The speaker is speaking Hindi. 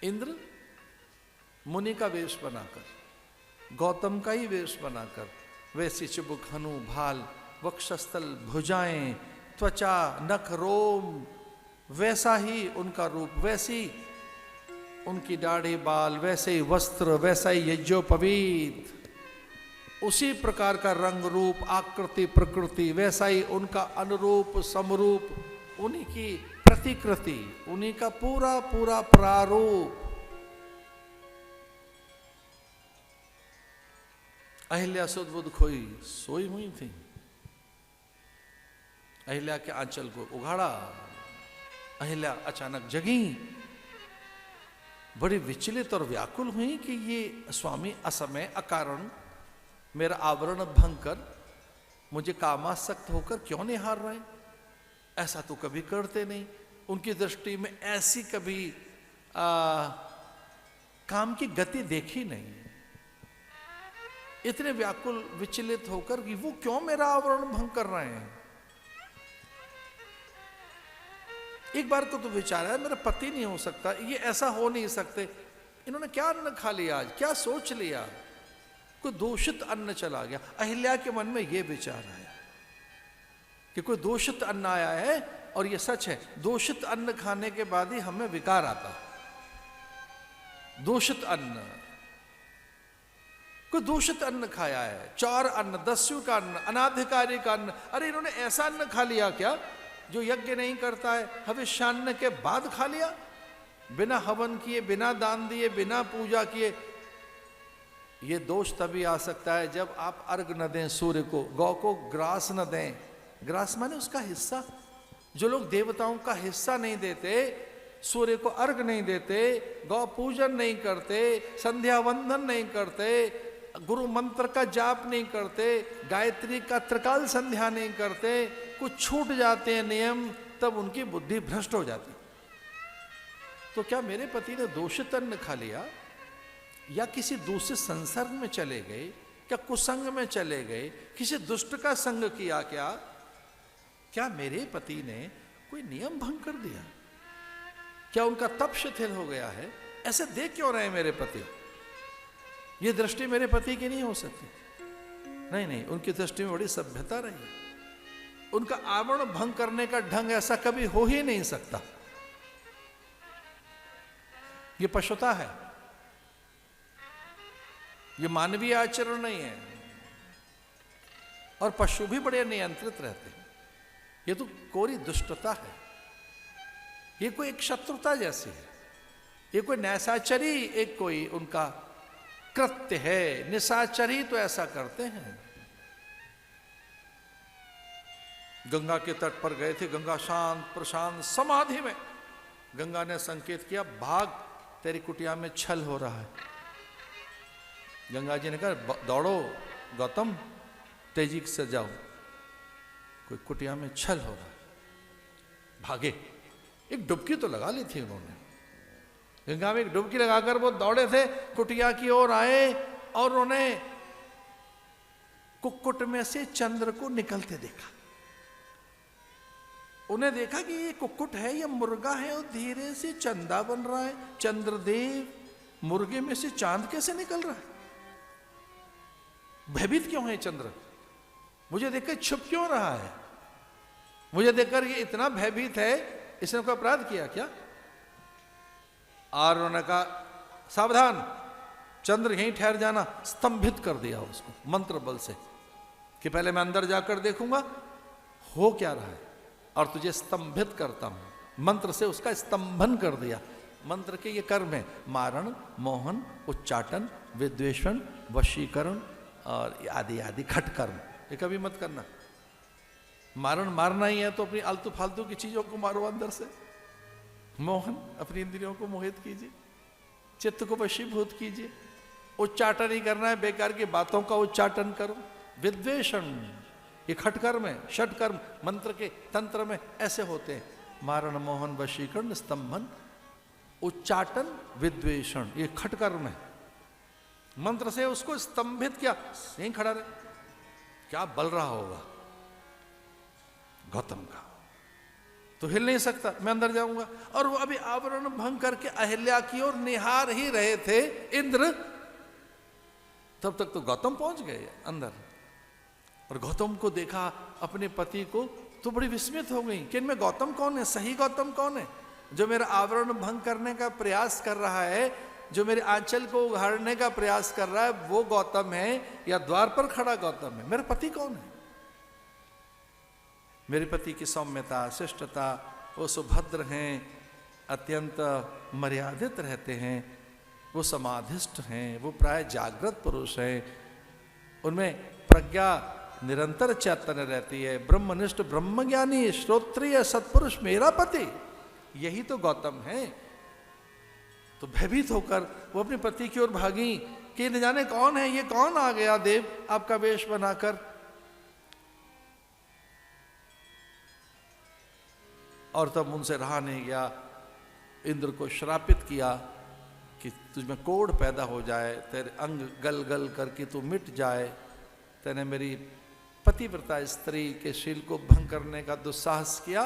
इंद्र मुनि का वेश बनाकर, गौतम का ही वेश बनाकर, वैसी चिबुक हनु भाल वक्षस्थल भुजाएं त्वचा नख रोम, वैसा ही उनका रूप, वैसी उनकी दाढ़ी बाल, वैसे ही वस्त्र, वैसा ही यज्ञोपवीत, उसी प्रकार का रंग रूप आकृति प्रकृति, वैसा ही उनका अनुरूप समरूप, उन्हीं की प्रतिकृति, उन्हीं का पूरा पूरा प्रारूप। अहिल्या सुध बुध खोई सोई हुई थी, अहिल्या के आंचल को उघाड़ा, अहिल्या अचानक जगी, बड़ी विचलित और व्याकुल हुई कि ये स्वामी असमय अकारण मेरा आवरण भंग कर मुझे कामासक्त होकर क्यों निहार रहे, ऐसा तो कभी करते नहीं। उनकी दृष्टि में ऐसी कभी काम की गति देखी नहीं। इतने व्याकुल विचलित होकर कि वो क्यों मेरा आवरण भंग कर रहे हैं। एक बार को तो विचार है मेरा पति नहीं हो सकता, ये ऐसा हो नहीं सकते, इन्होंने क्या अन्न खा लिया आज, क्या सोच लिया, कोई दूषित अन्न चला गया। अहिल्या के मन में ये विचार आया कि कोई दूषित अन्न आया है, और ये सच है, दूषित अन्न खाने के बाद ही हमें विकार आता। दूषित अन्न, कोई दूषित अन्न खाया है, चार अन्न, दस्यु का अन्न, अनाधिकारी का अन्न। अरे इन्होंने ऐसा अन्न खा लिया क्या जो यज्ञ नहीं करता है, हविष्यान्न के बाद खा लिया, बिना हवन किए, बिना दान दिए, बिना पूजा किए। ये दोष तभी आ सकता है जब आप अर्घ न दें सूर्य को, गौ को ग्रास न दें। ग्रास माने उसका हिस्सा। जो लोग देवताओं का हिस्सा नहीं देते, सूर्य को अर्घ नहीं देते, गौ पूजन नहीं करते, संध्या वंदन नहीं करते, गुरु मंत्र का जाप नहीं करते, गायत्री का त्रिकाल संध्या नहीं करते, कुछ छूट जाते हैं नियम, तब उनकी बुद्धि भ्रष्ट हो जाती। तो क्या मेरे पति ने दूषित अन्न खा लिया, या किसी दूसरे संसर्ग में चले गए, क्या कुसंग में चले गए, किसी दुष्ट का संग किया क्या? क्या मेरे पति ने कोई नियम भंग कर दिया? क्या उनका तप शिथिल हो गया है? ऐसे देख क्यों रहे मेरे पति? ये दृष्टि मेरे पति की नहीं हो सकती। नहीं नहीं, उनकी दृष्टि में बड़ी सभ्यता रही। उनका आवरण भंग करने का ढंग ऐसा कभी हो ही नहीं सकता। ये पशुता है, ये मानवीय आचरण नहीं है। और पशु भी बड़े नियंत्रित रहते हैं। ये तो कोरी दुष्टता है, ये कोई एक शत्रुता जैसी है, ये कोई नैसाचरी एक कोई उनका कृत्य है। निशाचरी तो ऐसा करते हैं। गंगा के तट पर गए थे, गंगा शांत प्रशांत समाधि में। गंगा ने संकेत किया, भाग, तेरी कुटिया में छल हो रहा है। गंगा जी ने कहा, दौड़ो गौतम, तेजी से जाओ, कोई कुटिया में छल हो रहा है। भागे, एक डुबकी तो लगा ली थी उन्होंने। गंगा में एक डुबकी लगाकर वो दौड़े थे, कुटिया की ओर आए, और उन्होंने कुक्कुट में से चंद्र को निकलते देखा। उन्हें देखा कि ये कुक्कुट है, ये मुर्गा है, और धीरे से चंदा बन रहा है। चंद्रदेव, मुर्गे में से चांद कैसे निकल रहा है? भयभीत क्यों है चंद्र? मुझे देखकर छुप क्यों रहा है? मुझे देखकर ये इतना भयभीत है, इसने कोई अपराध किया क्या? और उन्होंने कहा, सावधान, चंद्र यहीं ठहर जाना। स्तंभित कर दिया उसको मंत्र बल से, कि पहले मैं अंदर जाकर देखूंगा हो क्या रहा है, और तुझे स्तंभित करता हूं। मंत्र से उसका स्तंभन कर दिया। मंत्र के ये कर्म है, मारण, मोहन, उच्चाटन, विद्वेषण, वशीकरण और आदि आदि खटकर्म। ये कभी मत करना। मारण मारना ही है तो अपनी आलतू फालतू की चीजों को मारो अंदर से। मोहन, अपनी इंद्रियों को मोहित कीजिए, चित्त को वशीभूत कीजिए। उच्चाटन ही करना है, बेकार की बातों का उच्चाटन करो। विद्वेषण, ये खटकर्म है, षटकर्म मंत्र के तंत्र में ऐसे होते हैं। मारण, मोहन, वशीकरण, स्तंभन, उच्चाटन, विद्वेषण, ये खटकर्म है। मंत्र से उसको स्तंभित किया, यहीं खड़ा रहे। क्या बल रहा होगा गौतम का। तो हिल नहीं सकता, मैं अंदर जाऊंगा। और वो अभी आवरण भंग करके अहिल्या की ओर निहार ही रहे थे इंद्र, तब तक तो गौतम पहुंच गए अंदर। और गौतम को देखा अपने पति को, तो बड़ी विस्मित हो गई कि इनमें गौतम कौन है, सही गौतम कौन है, जो मेरा आवरण भंग करने का प्रयास कर रहा है, जो मेरे आंचल को उघाड़ने का प्रयास कर रहा है, वो गौतम है या द्वार पर खड़ा गौतम है? मेरा पति कौन है? मेरे पति की सौम्यता, शिष्टता, वो सुभद्र हैं, अत्यंत मर्यादित रहते हैं, वो समाधिष्ठ हैं, वो प्राय जागृत पुरुष हैं, उनमें प्रज्ञा निरंतर चैतन्य रहती है, ब्रह्मनिष्ठ ब्रह्मज्ञानी श्रोत्रिय सत्पुरुष मेरा पति, यही तो गौतम है। तो भयभीत होकर वो अपने पति की ओर भागी कि न जाने कौन है ये, कौन आ गया देव आपका वेश बनाकर। और तब उनसे रहा नहीं गया, इंद्र को श्रापित किया कि तुझमें कोढ़ पैदा हो जाए, तेरे अंग गल गल करके तू मिट जाए, तेने मेरी पतिव्रता स्त्री के शील को भंग करने का दुस्साहस किया,